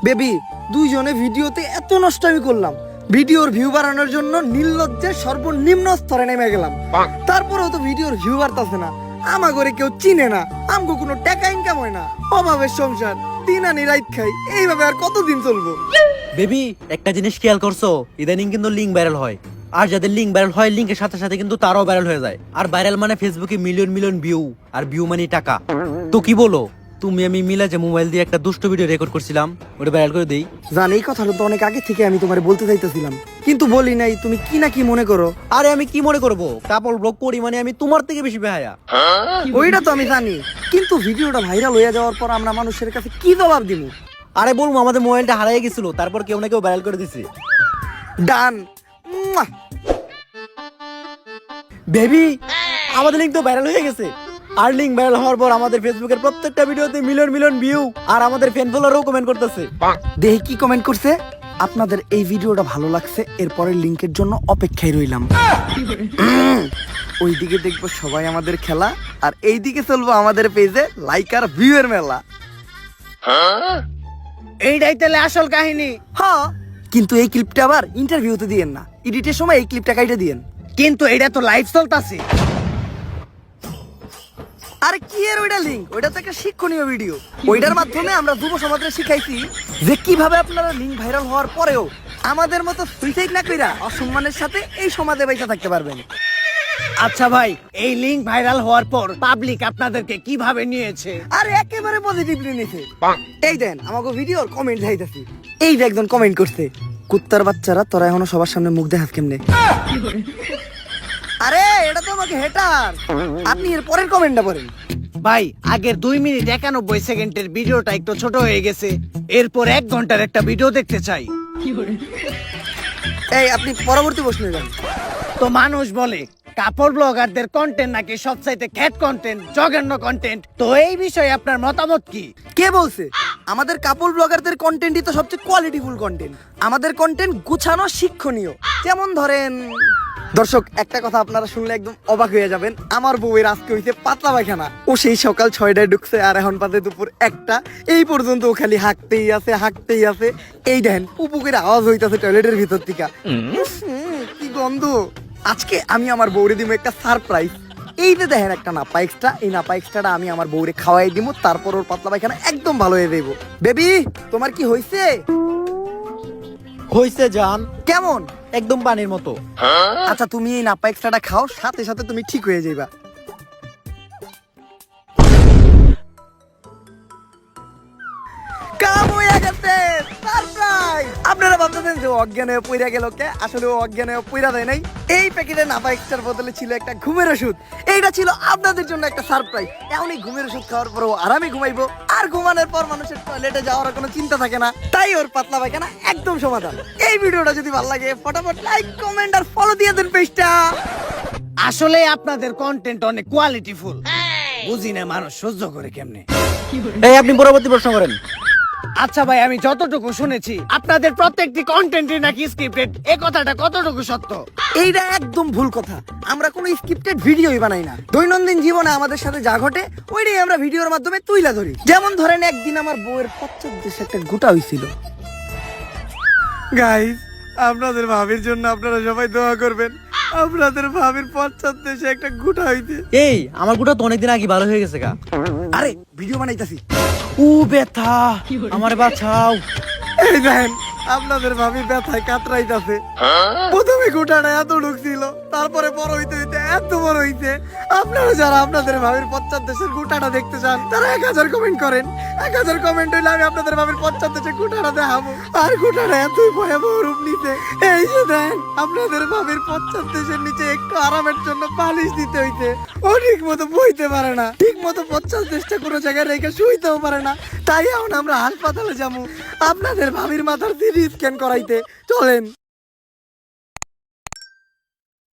Baby দুইজনে ভিডিওতে এত নষ্টামি করলাম, ভিডিওর ভিউ বাড়ানোর জন্য নির্লজ্জের সর্বনিম্ন স্তরে নেমে গেলাম, তারপরেও তো ভিডিওর ভিউ বাড়তাছে না। আমা করে কেউ চিনে না, আমগো কোনো টাকা ইনকাম হয় না, অভাবের সংসার, দিন আনি রাইত খাই, এইভাবে আর কতদিন চলবো? বেবি একটা জিনিস খেয়াল করছো, ইদানিং কিন্তু লিঙ্ক ভাইরাল হয়, আর যাদের লিঙ্ক ভাইরাল হয় লিঙ্কের সাথে সাথে কিন্তু তারাও ভাইরাল হয়ে যায়। আর ভাইরাল মানে ফেসবুকে মিলিয়ন মিলিয়ন ভিউ, আর ভিউ মানে টাকা। তো কি বলো তুমি আমি মিলে যে মোবাইল দিয়ে একটা দুষ্ট ভিডিও রেকর্ড করছিলাম, ওটা ভাইরাল করে দেই? জানি এই কথাটা তো অনেক আগে থেকে আমি তোমারে বলতে চাইতেছিলাম, কিন্তু বলি নাই। তুমি কি না কি মনে করো? আরে আমি কি মনে করবো, কাপড় ব্লগ করি মানে আমি তোমার থেকে বেশি বেহায়া। ওইটা তো আমি জানি, কিন্তু ভিডিওটা ভাইরাল হয়ে যাওয়ার পর আমরা মানুষের কাছে কি জবাব দিব? আরে বলবো আমাদের মোবাইলটা হারিয়ে গেছিল, তারপর কেউ না কেউ ভাইরাল করে দিছে। ডান। বেবি আমাদের লিঙ্ক তো ভাইরাল হয়ে গেছে, আর লিঙ্ক ভাইরাল হওয়ার পর আমাদের ফেসবুকের প্রত্যেকটা ভিডিওতে মিলিয়ন মিলিয়ন ভিউ, আর আমাদের ফ্যান ফলোয়ারও কমেন্ট করতেছে। দেখি কি কমেন্ট করছে। আপনাদের এই ভিডিওটা ভালো লাগছে, এরপরের লিংকের জন্য অপেক্ষায় রইলাম। ওইদিকে দেখবো সবাই আমাদের খেলা, আর এইদিকে চলবো আমাদের পেজে লাইক আর ভিউ এর মেলা। এইটাই তাহলে আসল কাহিনী। হ্যাঁ, কিন্তু এই ক্লিপটা আবার ইন্টারভিউতে দিয়েন না, এডিটের সময় এই ক্লিপটা কাইটে দিয়েন। কিন্তু এটা তো লাইভ চলতাছে। আরে কি এর ওইটা লিংক? ওইটা তো একটা শিক্ষণীয় ভিডিও। ওইটার মাধ্যমে আমরা যুব সমাজে শিখাইছি যে কিভাবে আপনারা লিংক ভাইরাল হওয়ার পরেও আমাদের মতো সুইসাইড না কইরা অসম্মানের সাথে এই সমাজে বেঁচে থাকতে পারবেন। আচ্ছা ভাই, এই লিংক ভাইরাল হওয়ার পর পাবলিক আপনাদেরকে কিভাবে নিয়েছে? আরে একেবারে পজিটিভলি নিছে। এই দেন আমাকে ভিডিওর কমেন্ট যাইতাছি, এই যে একজন কমেন্ট করছে, কুত্তার বাচ্চারা তোরা এখনো সবার সামনে মুখ দেখাস কেমনে? আরে এটা তো আমাকে হেটার, আপনি এর পরের কমেন্টটা পড়েন। ভাই আগের 2 মিনিট 91 সেকেন্ডের ভিডিওটা একটু ছোট হয়ে গেছে, এরপর 1 ঘন্টার একটা ভিডিও দেখতে চাই। এই আপনি পরবর্তী প্রশ্নে যান। তো মানুষ বলে কাপড় ব্লগারদের কন্টেন্ট নাকি সবচাইতে খ্যাট কন্টেন্ট, জঘন্য কন্টেন্ট। তো এই বিষয়ে আপনার মতামত কি? কে বলছে? আমাদের কাপড় ব্লগারদের কন্টেন্টই তো সবচেয়ে কোয়ালিটিফুল কন্টেন্ট। আমাদের কন্টেন্ট গুছানো, শিক্ষণীয়। যেমন ধরেন, দর্শক একটা কথা আপনারা শুনলে একদম অবাক হয়ে যাবেন। আমার বউয়ের আজকে হইছে পাতলা পায়খানা। ও সেই সকাল 6টায় ঢুকছে, আর এখন বাজে দুপুর 1টা। এই পর্যন্ত ও খালি হাঁকতেই আছে, হাঁকতেই আছে। এই দেখেন পুপুকের আওয়াজ হইতাছে টয়লেটের ভিতর থেকে। কি গন্ধ! আজকে আমি আমার বউরে দিব একটা সারপ্রাইজ। এই যে দেখেন একটা নাপা এক্সট্রা, এই নাপা এক্সট্রাটা আমি আমার বউরে খাওয়াই দিব, তারপর ওর পাতলা পায়খানা একদম ভালো হয়ে যাইব। বেবি তোমার কি হইছে? হইছে জান, কেমন? একদম পানির মতো। আচ্ছা তুমি এই নাপা এক্সট্রাটা খাও, সাথে সাথে তুমি ঠিক হয়ে যাইবা। কাম হয়ে গেছে, সারপ্রাইজ! আপনারা ভাবতেছেন যে অজ্ঞান হয়ে পইরা গেল কে? আসলে ও অজ্ঞান হয়ে পইরা যায় নাই। এই প্যাকেটে নাপা এক্সট্রার বদলে ছিল একটা ঘুমের ওষুধ। এইটা ছিল আপনাদের জন্য একটা সারপ্রাইজ। এখন এই ঘুমের ওষুধ খাওয়ার পর ও আরামে ঘুমাইবো, আর ঘুমানোর পর মানুষের টয়লেটে যাওয়ার কোনো চিন্তা থাকে না। তাই ওর পাতলা পায়খানা একদম সমাধান। এই ভিডিওটা যদি ভালো লাগে ফটাফট লাইক, কমেন্ট আর ফলো দিয়ে দেন পেজটা। আসলে আপনাদের কন্টেন্ট অনেক কোয়ালিটিফুল, বুঝি না মানুষ সহ্য করে কেমনে। এই আপনি পরবর্তী প্রশ্ন করেন। আচ্ছা ভাই, আমি যতটুকু শুনেছি আপনাদের প্রত্যেকটি কন্টেন্টই নাকি স্ক্রিপ্টেড, এই কথাটা কতটুকু সত্য? এইটা একদম ভুল কথা। আমরা কোনো স্ক্রিপ্টেড ভিডিওই বানাই না। দৈনন্দিন জীবনে আমাদের সাথে যা ঘটে ওইটাই আমরা ভিডিওর মাধ্যমে তুইলা ধরি। যেমন ধরেন একদিন আমার বউয়ের পশ্চাৎ দেশে একটা গোটা হইছিল। গাইস, আপনাদের ভাবির জন্য আপনারা সবাই দোয়া করবেন। আপনাদের ভাবির পশ্চাৎ দেশে একটা গোটা হইতে। এই আমার গুটা তো অনেকদিন আগে ভালো হয়ে গেছে গা। আরে ভিডিও বানাইতাছি। ও ব্যথা, আমারে বাঁচাও। এই দেখেন আপনাদের ভাবি ব্যথায় কাতরাইতাছে। প্রথমে গোটাটা এত ঢুকছিল, তারপরে বড় হইতে হইতে এত বড় হইতে। আপনারা যারা আপনাদের ভাবির পশ্চাৎ দেশের গোটাটা দেখতে চান তারা 1000 কমেন্ট করেন। 1000 কমেন্ট হইলে আমি আপনাদের ভাবির পশ্চাৎ দেশের গোটাটা দেখাবো। আর গোটাটা এতই ভয়াবহ রূপ নিতে, এই যে দেন আপনাদের ভাবির পশ্চাৎ দেশের নিচে একটু আরামের জন্য পালিশ দিতে হইতে। ও ঠিক মতো বইতে পারে না, ঠিক মতো পশ্চাৎ দেশটা কোনো জায়গায় রেখে শুইতেও পারে না। তাই এখন আমরা হাসপাতালে যাবো আপনাদের ভাবির মাথার 3D স্ক্যান করাইতে। চলেন।